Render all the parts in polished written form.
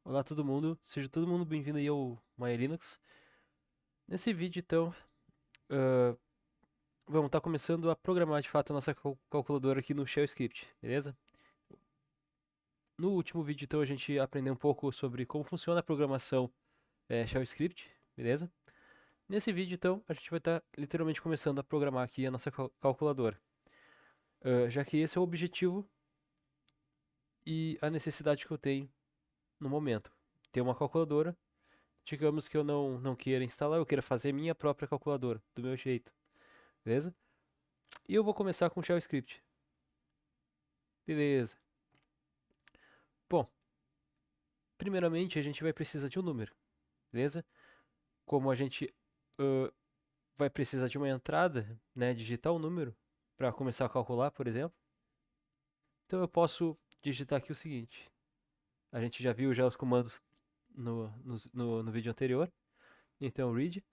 Olá todo mundo, seja todo mundo bem-vindo aí ao Maya Linux. Nesse vídeo então, ah, vamos estar começando a programar de fato a nossa calculadora aqui no Shell Script, beleza? No último vídeo então a gente aprendeu um pouco sobre como funciona a programação Shell Script, beleza? Nesse vídeo então a gente vai estar literalmente começando a programar aqui a nossa calculadora. Já que esse é o objetivo e a necessidade que eu tenho no momento. Ter uma calculadora. Digamos que eu não queira instalar, eu queira fazer minha própria calculadora, do meu jeito, beleza? E eu vou começar com Shell Script. Beleza. Bom, primeiramente a gente vai precisar de um número, beleza? Como a gente ãh, vai precisar de uma entrada, né, digitar um número para começar a calcular, por exemplo. Então eu posso digitar aqui o seguinte. A gente já viu já os comandos no vídeo anterior. Então read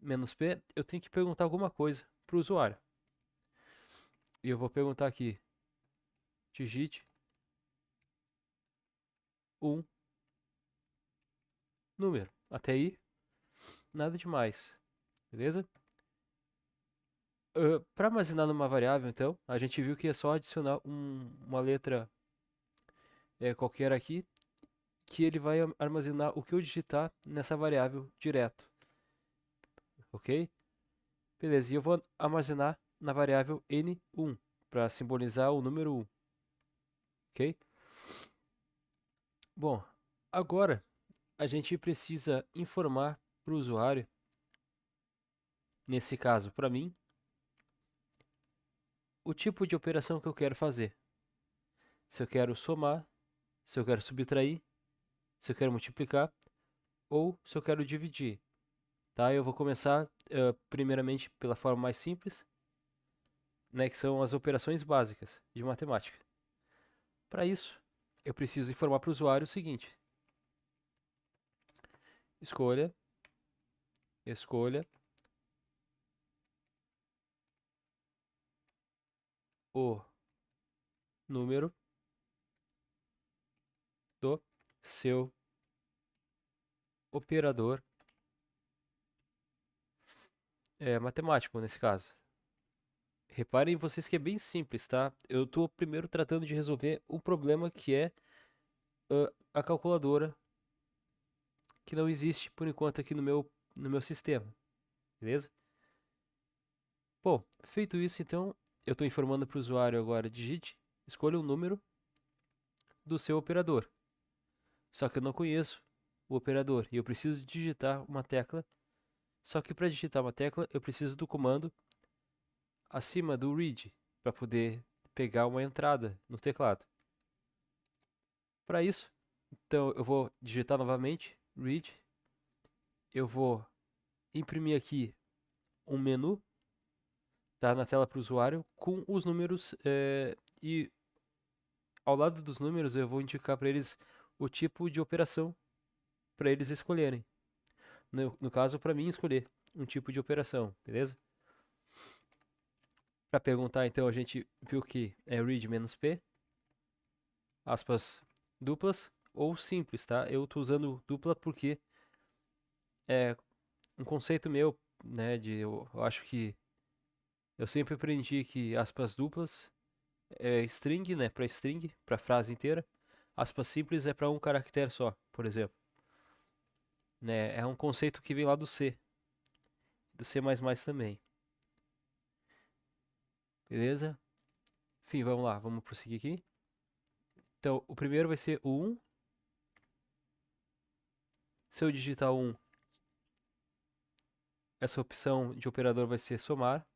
"-p", eu tenho que perguntar alguma coisa para o usuário. E eu vou perguntar aqui, digite um número. Até aí, nada demais, beleza? Para armazenar numa variável, então, a gente viu que é só adicionar uma letra qualquer aqui, que ele vai armazenar o que eu digitar nessa variável direto, ok? Beleza, e eu vou armazenar na variável n1, para simbolizar o número 1, ok? Bom, agora a gente precisa informar para o usuário, nesse caso para mim, o tipo de operação que eu quero fazer. Se eu quero somar, se eu quero subtrair, se eu quero multiplicar ou se eu quero dividir. Tá? Eu vou começar primeiramente pela forma mais simples, né, que são as operações básicas de matemática. Para isso, eu preciso informar para o usuário o seguinte: escolha, escolha o número do seu operador matemático, nesse caso. Reparem vocês que é bem simples, tá? Eu estou primeiro tratando de resolver um problema que é a calculadora, que não existe por enquanto aqui no meu sistema, beleza? Bom, feito isso, então, eu estou informando para o usuário agora, digite, escolha um número do seu operador. Só que eu não conheço o operador e eu preciso digitar uma tecla. Só que para digitar uma tecla, eu preciso do comando acima do read, para poder pegar uma entrada no teclado. Para isso, então eu vou digitar novamente, read, eu vou imprimir aqui um menu, tá, na tela para o usuário, com os números e ao lado dos números eu vou indicar para eles o tipo de operação para eles escolherem. No caso, para mim escolher um tipo de operação, beleza? Para perguntar, então, a gente viu que é read-p, aspas duplas ou simples, tá? Eu estou usando dupla porque é um conceito meu, né, eu acho que eu sempre aprendi que aspas duplas é string, né, para string, para frase inteira. Aspas simples é para um caractere só, por exemplo. Né? É um conceito que vem lá do C++ também. Beleza? Enfim, vamos lá, vamos prosseguir aqui. Então, o primeiro vai ser o 1. Se eu digitar 1, essa opção de operador vai ser somar,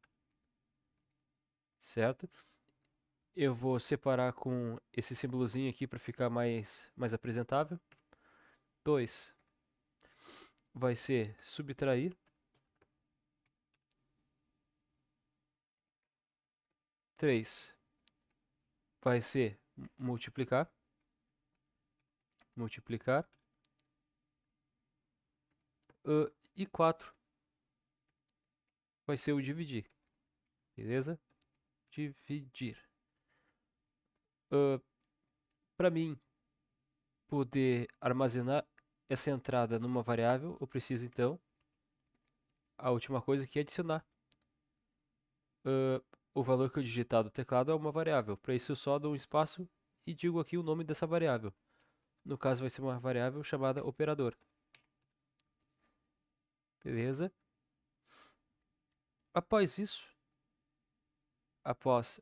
certo? Eu vou separar com esse símbolozinho aqui para ficar mais apresentável. 2 vai ser subtrair. 3 vai ser multiplicar. Multiplicar. E 4 vai ser o dividir. Beleza? Dividir. Para mim, poder armazenar essa entrada numa variável, eu preciso então, a última coisa que é adicionar o valor que eu digitar do teclado a uma variável. Para isso eu só dou um espaço e digo aqui o nome dessa variável. No caso vai ser uma variável chamada operador. Beleza? Após isso, após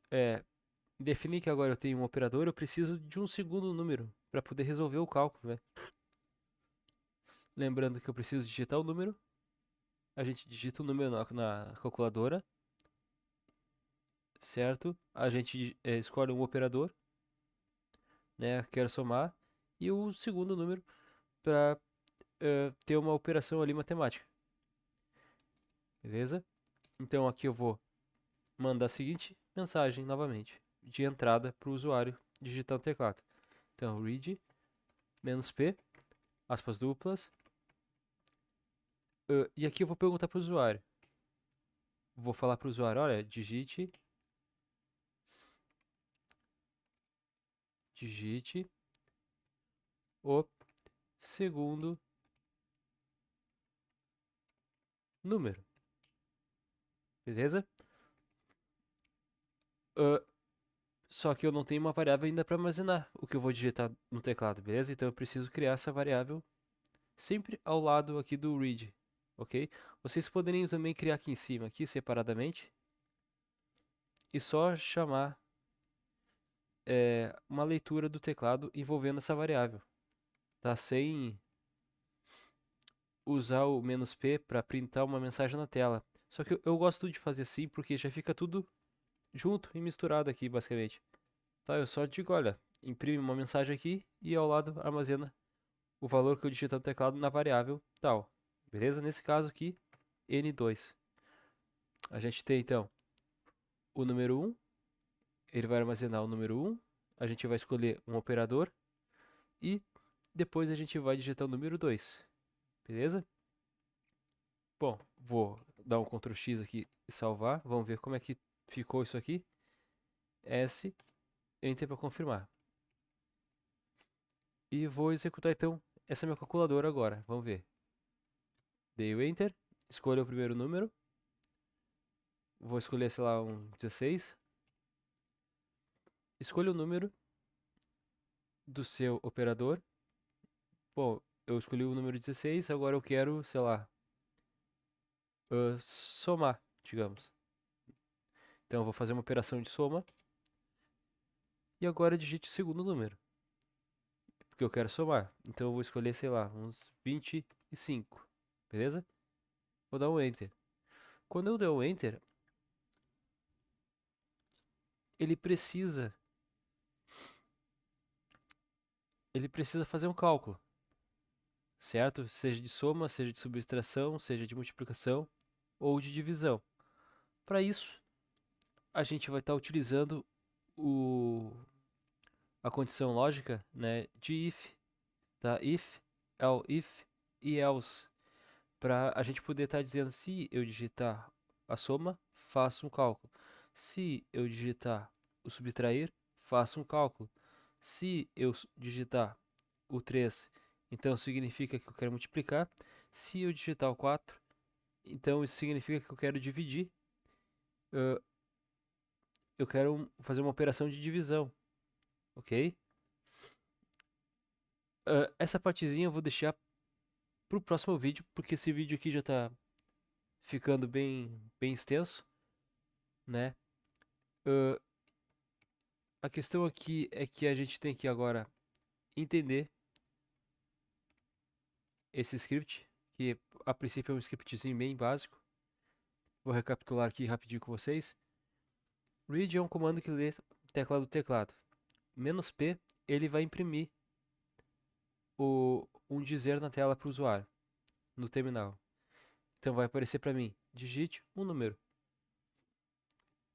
definir que agora eu tenho um operador, eu preciso de um segundo número para poder resolver o cálculo, né? Lembrando que eu preciso digitar o número. A gente digita o número na calculadora, certo? A gente escolhe um operador, né? Quero somar. E o segundo número para ter uma operação ali matemática. Beleza? Então aqui eu vou mandar a seguinte mensagem novamente, de entrada para o usuário digitando o teclado. Então, read "-p", aspas duplas. E aqui eu vou perguntar para o usuário. Vou falar para o usuário, olha, digite o segundo número. Beleza? Só que eu não tenho uma variável ainda para armazenar o que eu vou digitar no teclado, beleza? Então eu preciso criar essa variável sempre ao lado aqui do read, ok? Vocês poderiam também criar aqui em cima, aqui separadamente, e só chamar uma leitura do teclado envolvendo essa variável, tá? Sem usar o "-p" para printar uma mensagem na tela. Só que eu gosto de fazer assim porque já fica tudo junto e misturado aqui, basicamente. Tá? Eu só digo, olha, imprime uma mensagem aqui e ao lado armazena o valor que eu digito no teclado na variável tal. Beleza? Nesse caso aqui, N2. A gente tem então o número 1, ele vai armazenar o número 1, a gente vai escolher um operador e depois a gente vai digitar o número 2. Beleza? Bom, vou dar um Ctrl X aqui e salvar. Vamos ver como é que ficou isso aqui. S, Enter para confirmar. E vou executar então essa minha calculadora agora. Vamos ver. Dei o Enter, escolha o primeiro número. Vou escolher, sei lá, um 16. Escolha o número do seu operador. Bom, eu escolhi o número 16, agora eu quero, sei lá, somar, digamos. Então eu vou fazer uma operação de soma. E agora digite o segundo número, porque eu quero somar. Então eu vou escolher, sei lá, uns 25, beleza? Vou dar um Enter. Quando eu der um Enter, ele precisa fazer um cálculo, certo? Seja de soma, seja de subtração, seja de multiplicação ou de divisão. Para isso, a gente vai estar utilizando a condição lógica, né, de if, tá? If, if e else, para a gente poder estar dizendo se eu digitar a soma, faço um cálculo. Se eu digitar o subtrair, faço um cálculo. Se eu digitar o 3, então significa que eu quero multiplicar. Se eu digitar o 4, então isso significa que eu quero dividir. Eu quero fazer uma operação de divisão, ok? Essa partezinha eu vou deixar para o próximo vídeo, porque esse vídeo aqui já está ficando bem extenso, né? A questão aqui é que a gente tem que agora entender esse script, que a princípio é um scriptzinho bem básico. Vou recapitular aqui rapidinho com vocês. Read é um comando que lê tecla do teclado. "-p", ele vai imprimir um dizer na tela para o usuário, no terminal. Então vai aparecer para mim, digite um número.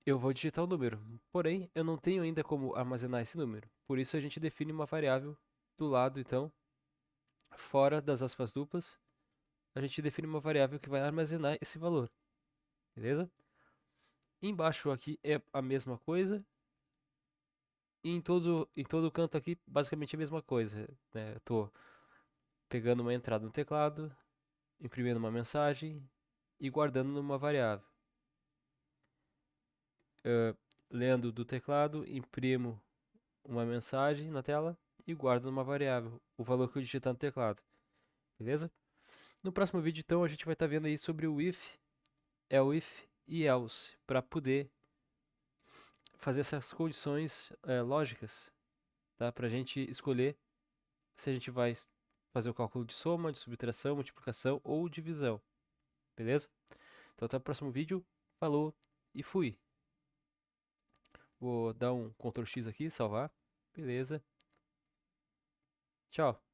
Eu vou digitar o número, porém eu não tenho ainda como armazenar esse número. Por isso a gente define uma variável do lado, então, fora das aspas duplas, a gente define uma variável que vai armazenar esse valor. Beleza? Embaixo aqui é a mesma coisa, E em todo canto aqui, basicamente a mesma coisa, né? Eu tô pegando uma entrada no teclado, imprimindo uma mensagem e guardando numa variável. Eh, Lendo do teclado, imprimo uma mensagem na tela e guardo numa variável o valor que eu digitar no teclado, beleza? No próximo vídeo, então, a gente vai estar vendo aí sobre o if, elif e else para poder fazer essas condições lógicas, tá? Para a gente escolher se a gente vai fazer o cálculo de soma, de subtração, multiplicação ou divisão, beleza? Então até o próximo vídeo, falou e fui! Vou dar um Ctrl X aqui, salvar, beleza, tchau!